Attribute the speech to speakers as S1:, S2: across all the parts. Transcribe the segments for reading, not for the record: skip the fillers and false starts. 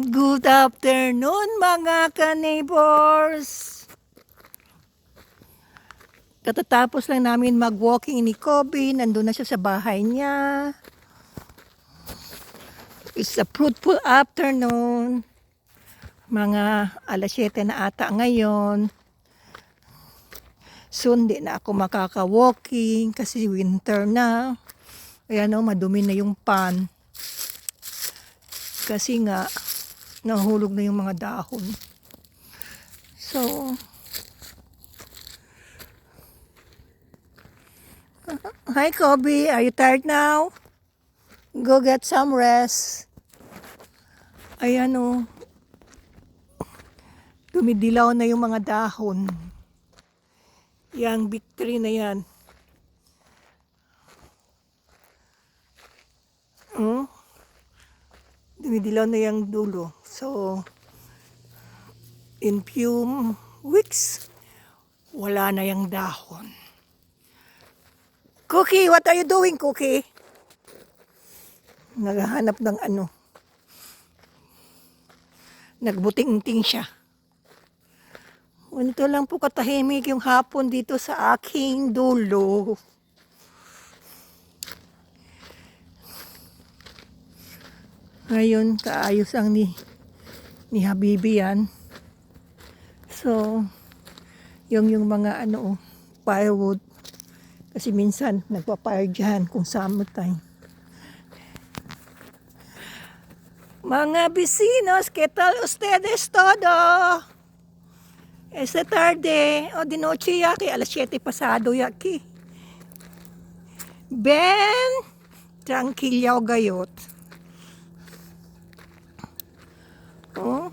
S1: Good afternoon mga ka-neighbors! Katatapos lang namin mag-walking ni Kobe, nandun na siya sa bahay niya. It's a fruitful afternoon. Mga alas 7 na ata ngayon. Soon di na ako makaka-walking kasi winter na. Ayan o, madumi na yung pan. Kasi nga, nahulog na yung mga dahon. So, hi Kobe, are you tired now? Go get some rest. Ayan o. Dumidilaw na yung mga dahon. Yang victory na yan. Dumidilaw na yung dulo. So, in few weeks, wala na yung dahon. Cookie, what are you doing, Cookie? Naghahanap ng ano. Nagbuting-ting siya. Ganito lang po katahimik yung hapon dito sa aking dulo. Ngayon, kaayos ang ni Habibi yan. So, yung mga ano, firewood. Kasi minsan, nagpa-fire dyan kung summer time. Mga vecinos, ¿qué tal ustedes todo? Esta tarde, o de noche yaki, alas 7 pasado yaki. Ben, tranquilyaw gayot. Oh.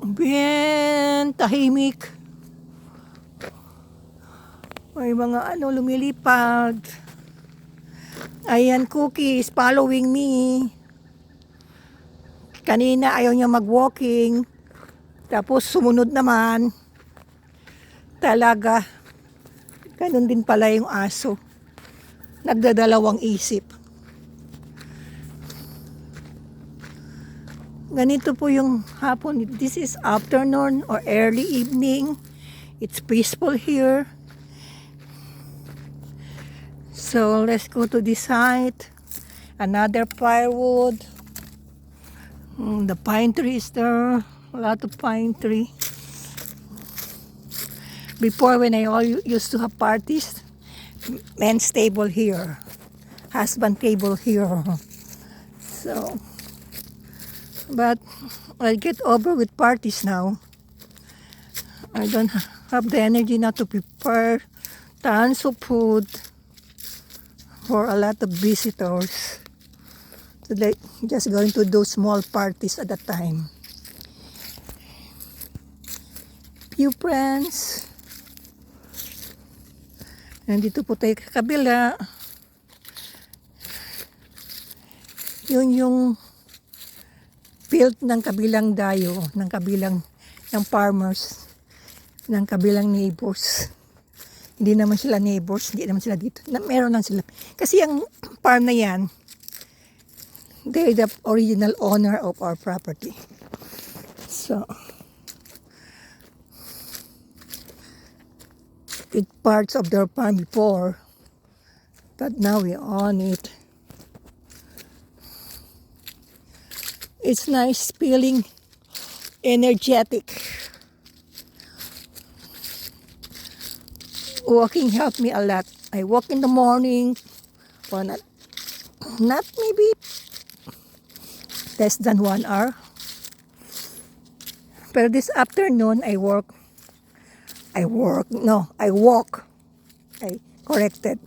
S1: Ben, tahimik. May mga ano lumilipad. Ayan, Cookie is following me. Kanina ayaw niya mag-walking. Tapos sumunod naman. Talaga. Ganun din pala yung aso. Nagdadalawang isip. Ganito po yung hapon. This is afternoon or early evening. It's peaceful here. So let's go to this site. Another firewood. The pine tree is there. A lot of pine tree. Before, when I used to have parties, men's table here, husband table here. So, but I get over with parties now. I don't have the energy now to prepare tons of food for a lot of visitors. So like just going to do small parties at a time. Few friends. Nandito po tayo sa kabila. Yun yung field ng kabilang dayo, ng kabilang ng farmers, ng kabilang neighbors. Hindi naman sila neighbors, hindi naman sila dito. Meron lang sila. Kasi ang farm na yan, they're the original owner of our property. So, it parts of their farm before, but now we own it. It's nice feeling energetic. Walking helped me a lot. I walk in the morning for not maybe less than 1 hour. Pero this afternoon, I walk. I corrected.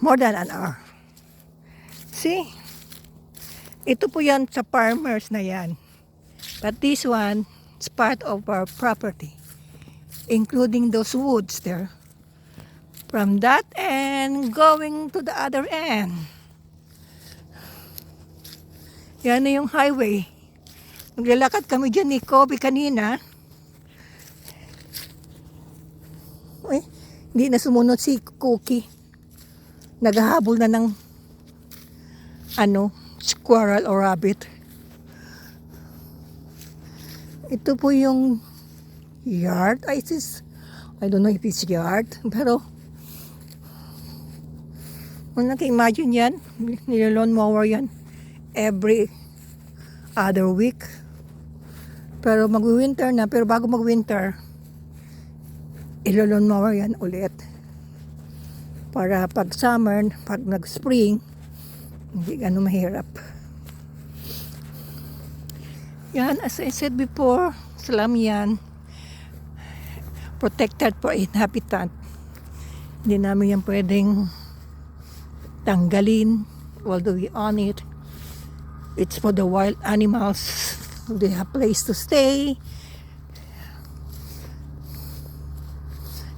S1: More than an hour. See? Ito po yan sa farmers na yan. But this one is part of our property. Including those woods there. From that end, going to the other end. Yan na yung highway. Naglalakad kami dyan ni Kobe kanina. Hindi na sumunod si Cookie. Naghahabol na ng squirrel or rabbit. Ito po yung yard. I don't know if it's yard. Pero, kung naka-imagine yan, nilalawn mower yan every other week. Pero mag-winter na. Pero bago mag-winter, ilalawn mower yan ulit. Para pag summer, pag nag-spring, hindi gano'ng mahirap. Yan, as I said before, slum yan. Protected for inhabitant. Hindi namin yan pwedeng tanggalin. Although we own it, it's for the wild animals. They have place to stay,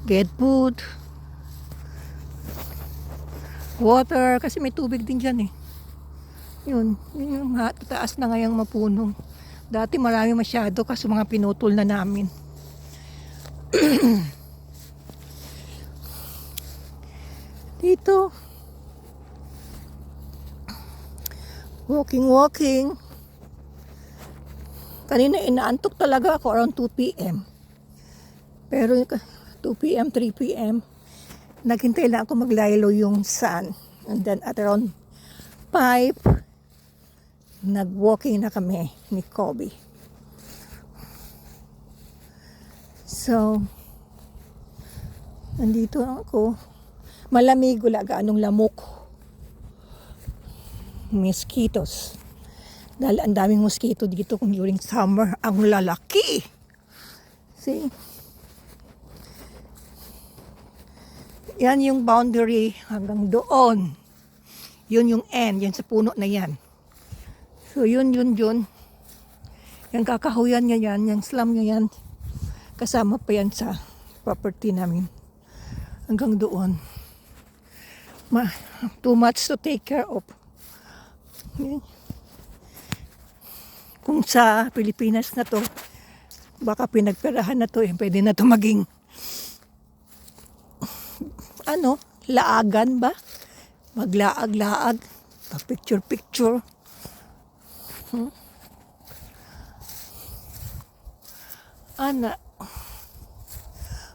S1: get food, water, kasi may tubig din dyan eh. Yun yung taas na ngayang mapuno. Dati marami masyado kasi mga pinutol na namin. Dito, walking. Kanina inaantok talaga ako around 2 p.m. Pero 2 p.m., 3 p.m. naghintay na ako maglaylo yung sun. And then at around 5, nag-walking na kami ni Kobe. So, nandito ako. Malamig, wala gaanong lamok. Mosquitoes. Dahil ang daming mosquito dito kung during summer. Ang lalaki! See? Yan yung boundary hanggang doon. Yun yung end. Yan sa puno na yan. So yun. Yung kakahuyan niya yan, yung slum niya yan. Kasama pa yan sa property namin. Hanggang doon. Too much to take care of. Kung sa Pilipinas na to, baka pinagperahan na to eh. Pwede na to maging laagan ba? Maglaag-laag. Picture-picture. Ana.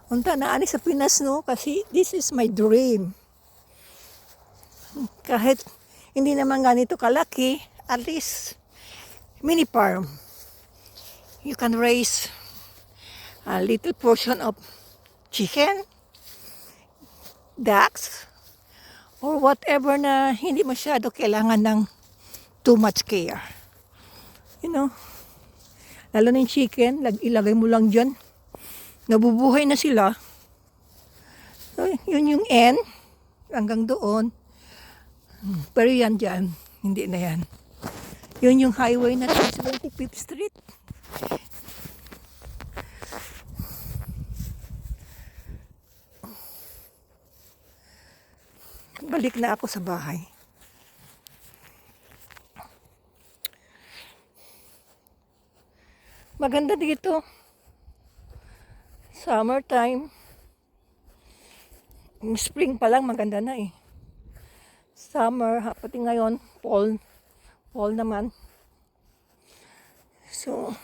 S1: Unta na ani sa Pinas no kasi this is my dream. Kahit hindi naman ganito kalaki, at least mini farm. You can raise a little portion of chicken, ducks, or whatever na hindi masyado kailangan ng too much care. You know, lalo na yung chicken, ilagay mo lang dyan. Nabubuhay na sila. So, yun yung end. Hanggang doon. Pero yan dyan. Hindi na yan. Yun yung highway na 75th Street. Balik na ako sa bahay. Maganda dito. Summertime. Spring pa lang maganda na eh. Summer, pati ngayon, fall naman. So,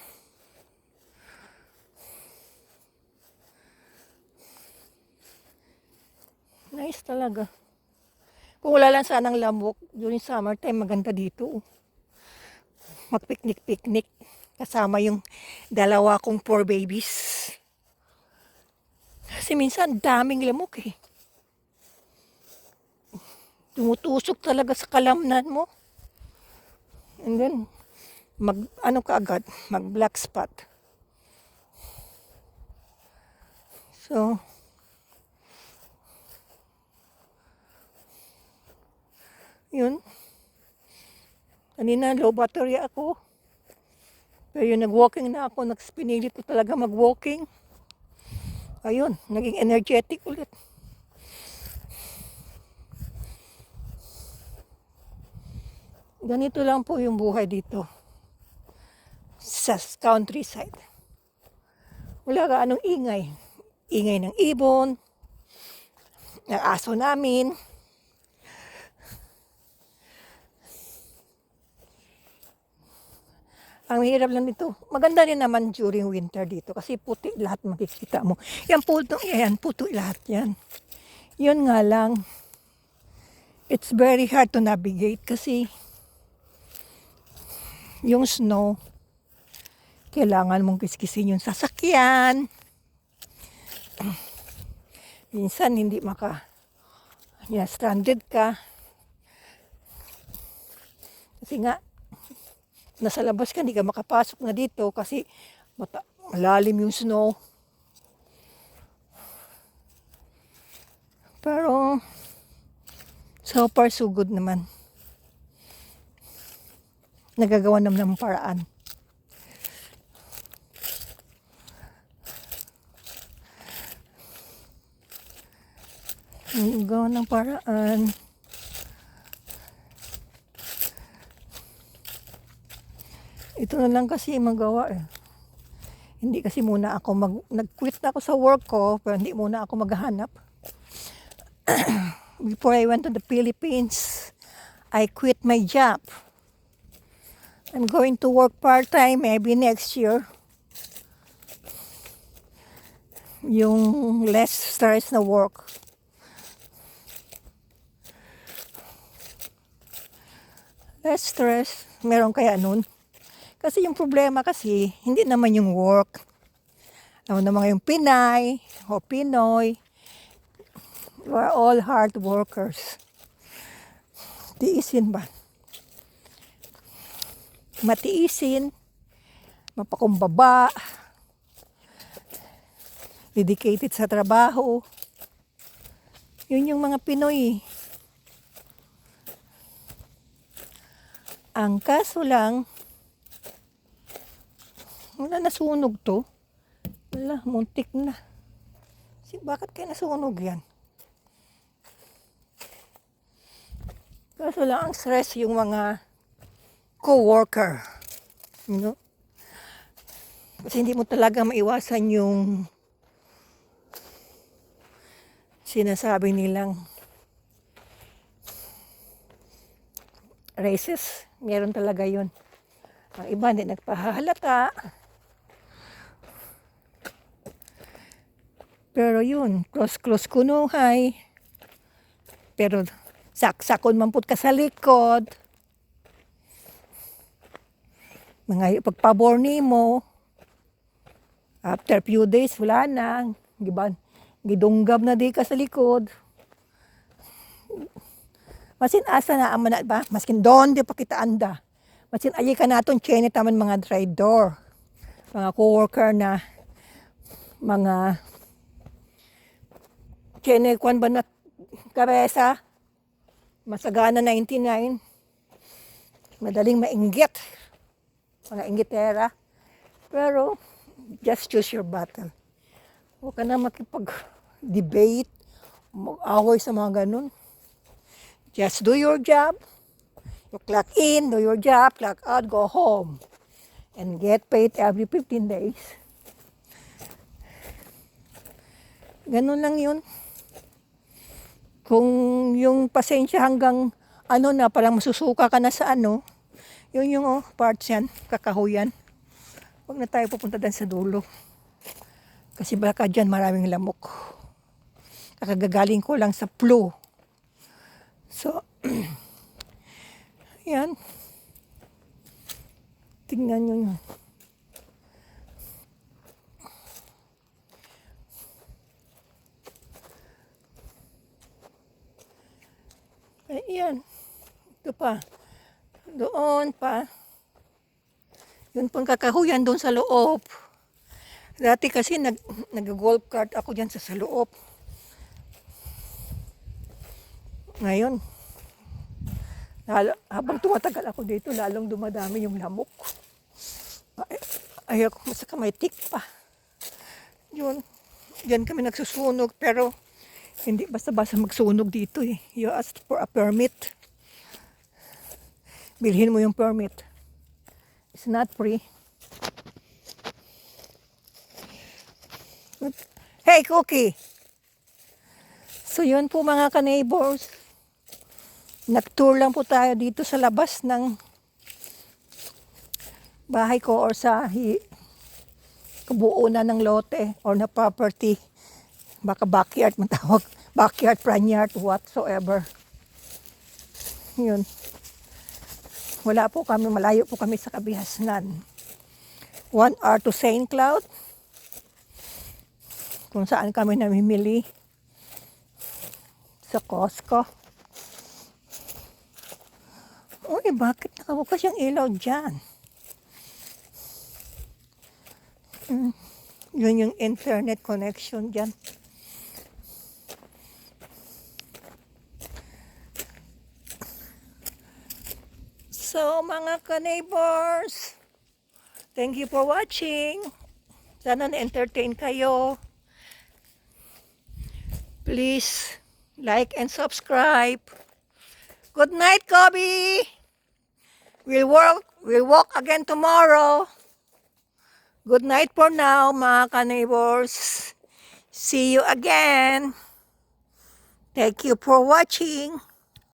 S1: nice talaga. Kung wala lang sanang lamok, during summertime, maganda dito. Mag-picnic. Kasama yung dalawa kong 4 babies. Kasi minsan, daming lamok eh. Tumutusok talaga sa kalamnan mo. And then, mag-black spot. So, yun. Kanina, low battery ako. Pero yung nag-walking na ako, pinilit ko talaga mag-walking. Ayun, naging energetic ulit. Ganito lang po yung buhay dito. Sa countryside. Wala ka anong ingay. Ingay ng ibon. ng aso namin. Ang hirap lang dito. Maganda rin naman during winter dito kasi puti lahat makikita mo. Yan puti lahat yan. Yun nga lang, it's very hard to navigate kasi yung snow, kailangan mong kiskisin yung sasakyan. Minsan hindi stranded ka. Kasi nga, nasa labas ka, hindi ka makapasok na dito kasi malalim yung snow. Pero, so far so good naman. Nagagawa naman ng paraan. Nagagawa ng paraan. Ito na lang kasi magawa eh. Hindi kasi muna ako nag-quit na ako sa work ko, pero hindi muna ako maghahanap. Before I went to the Philippines, I quit my job. I'm going to work part-time maybe next year. Yung less stress na work. Less stress. Meron kaya nun? Kasi yung problema kasi, hindi naman yung work. Ano naman yung Pinay o Pinoy. We are all hard workers. Tiisin ba? Matiisin, mapakumbaba, dedicated sa trabaho. Yun yung mga Pinoy. Ang kaso lang, wala, nasunog to. Wala, muntik na. Bakit kaya nasunog yan? Kaso lang ang stress yung mga co-worker. You know? Kasi hindi mo talaga maiwasan yung sinasabi nilang racist. Meron talaga yun. Ang iba hindi nagpahalata. Pero yun, close kunuhay. Pero saksakon man pud ka sa likod. Mga pagpabor nimo. After few days, wala na. Gidunggab na di ka sa likod. Masin asa na aman na ba? Maskin doon di pa kita anda. Masin ayi ka naton chene taman mga traidor. Mga co-worker na mga chene kwan ba na kabesa. Masagana 99. Madaling mainggit. Mga inggitera. Pero, just choose your battle. Huwag ka na makipag-debate, mag-away sa mga ganun. Just do your job. You clock in, do your job, clock out, go home. And get paid every 15 days. Ganun lang yun. Kung yung pasensya hanggang parang masusuka ka na sa yun yung parts yan, kakahuyan. Huwag na tayo pupunta dyan sa dulo. Kasi baka dyan maraming lamok. Kakagagaling ko lang sa flu. So, yan. Tingnan nyo yun. Ayan. Ito pa. Doon pa. Yun pong kakahuyan doon sa loob. Dati kasi nag-golf cart ako dyan sa loob. Ngayon, habang tumatagal ako dito, lalong dumadami yung lamok. Ayaw ko, masaka may tick pa. Yun. Diyan kami nagsusunog, pero hindi basta-basta magsunog dito eh. You ask for a permit. Bilhin mo yung permit. It's not free. Hey, Cookie! So yun po mga ka-neighbors. Nag-tour lang po tayo dito sa labas ng bahay ko or sa kabuuan ng lote or na property. Baka backyard matawag. Backyard, front yard, whatsoever. Yun. Wala po kami, malayo po kami sa Kabihasnan. 1 hour to St. Cloud. Kung saan kami namimili. Sa Costco. Uy, bakit nakabukas yung ilaw dyan? Yun yung internet connection dyan. So, mga ka-neighbors, thank you for watching. Sana na-entertain kayo. Please, like and subscribe. Good night, Kobe! We'll walk again tomorrow. Good night for now, mga ka-neighbors. See you again. Thank you for watching.